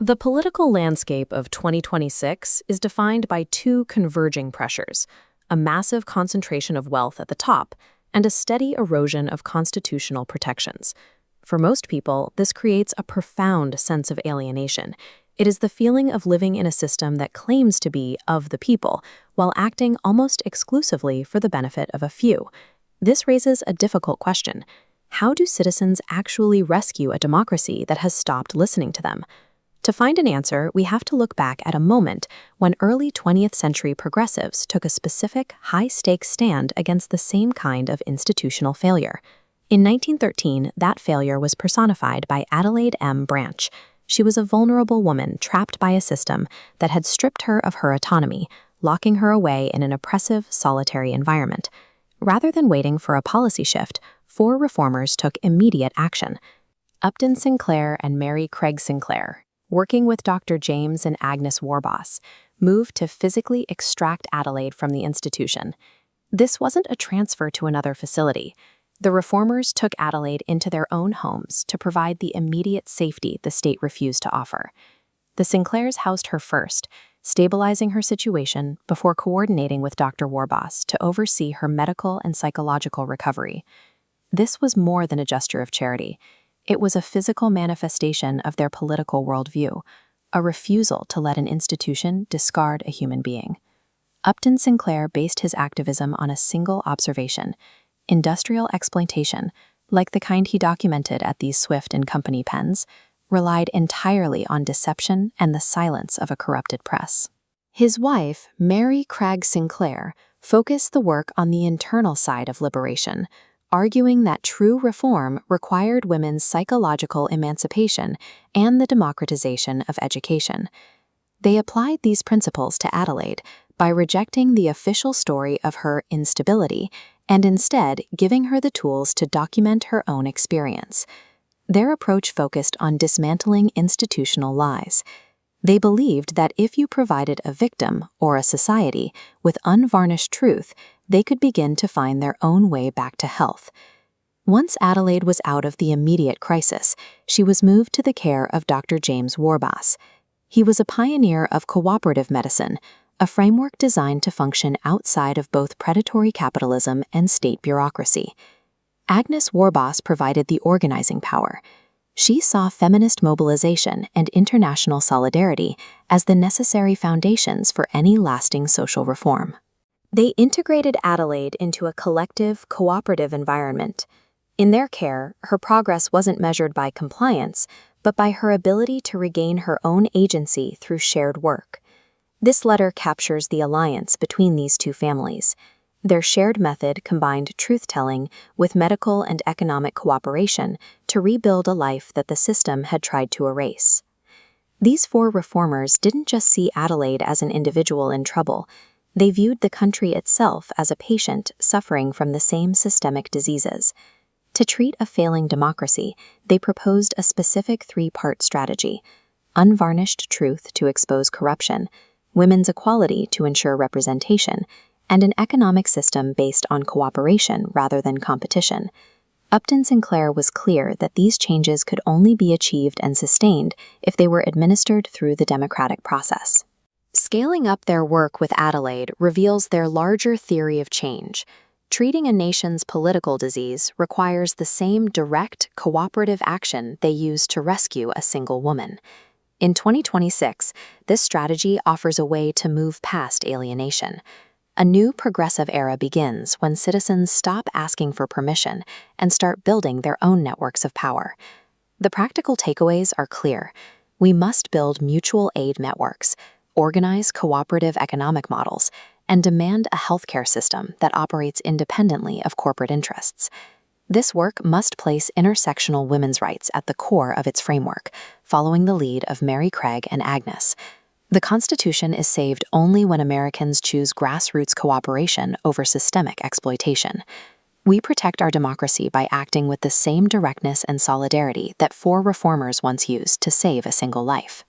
The political landscape of 2026 is defined by two converging pressures: a massive concentration of wealth at the top and a steady erosion of constitutional protections. For most people, this creates a profound sense of alienation. It is the feeling of living in a system that claims to be of the people, while acting almost exclusively for the benefit of a few. This raises a difficult question. How do citizens actually rescue a democracy that has stopped listening to them? To find an answer, we have to look back at a moment when early 20th century progressives took a specific, high-stakes stand against the same kind of institutional failure. In 1913, that failure was personified by Adelaide Branch. She was a vulnerable woman trapped by a system that had stripped her of her autonomy, locking her away in an oppressive, solitary environment. Rather than waiting for a policy shift, four reformers took immediate action. Upton Sinclair and Craig Sinclair, working with Dr. James and Agnes Warbasse, moved to physically extract Adelaide from the institution. This wasn't a transfer to another facility. The reformers took Adelaide into their own homes to provide the immediate safety the state refused to offer. The Sinclairs housed her first, stabilizing her situation before coordinating with Dr. Warbass to oversee her medical and psychological recovery. This was more than a gesture of charity. It was a physical manifestation of their political worldview, a refusal to let an institution discard a human being. Upton Sinclair based his activism on a single observation: industrial exploitation, like the kind he documented at these Swift and Company pens, relied entirely on deception and the silence of a corrupted press. His wife, Craig Sinclair, focused the work on the internal side of liberation, arguing that true reform required women's psychological emancipation and the democratization of education. They applied these principles to Adelaide by rejecting the official story of her instability and instead giving her the tools to document her own experience. Their approach focused on dismantling institutional lies. They believed that if you provided a victim or a society with unvarnished truth, they could begin to find their own way back to health. Once Adelaide was out of the immediate crisis, she was moved to the care of Dr. James Warbass. He was a pioneer of cooperative medicine, a framework designed to function outside of both predatory capitalism and state bureaucracy. Agnes Warbasse provided the organizing power. She saw feminist mobilization and international solidarity as the necessary foundations for any lasting social reform. They integrated Adelaide into a collective, cooperative environment. In their care, her progress wasn't measured by compliance, but by her ability to regain her own agency through shared work. This letter captures the alliance between these two families. Their shared method combined truth-telling with medical and economic cooperation to rebuild a life that the system had tried to erase. These four reformers didn't just see Adelaide as an individual in trouble. They viewed the country itself as a patient suffering from the same systemic diseases. To treat a failing democracy, they proposed a specific three-part strategy: unvarnished truth to expose corruption, women's equality to ensure representation, and an economic system based on cooperation rather than competition. Upton Sinclair was clear that these changes could only be achieved and sustained if they were administered through the democratic process. Scaling up their work with Adelaide reveals their larger theory of change. Treating a nation's political disease requires the same direct, cooperative action they use to rescue a single woman. In 2026, this strategy offers a way to move past alienation. A new progressive era begins when citizens stop asking for permission and start building their own networks of power. The practical takeaways are clear. We must build mutual aid networks, organize cooperative economic models, and demand a healthcare system that operates independently of corporate interests. This work must place intersectional women's rights at the core of its framework, following the lead of Craig and Agnes. The Constitution is saved only when Americans choose grassroots cooperation over systemic exploitation. We protect our democracy by acting with the same directness and solidarity that four reformers once used to save a single life.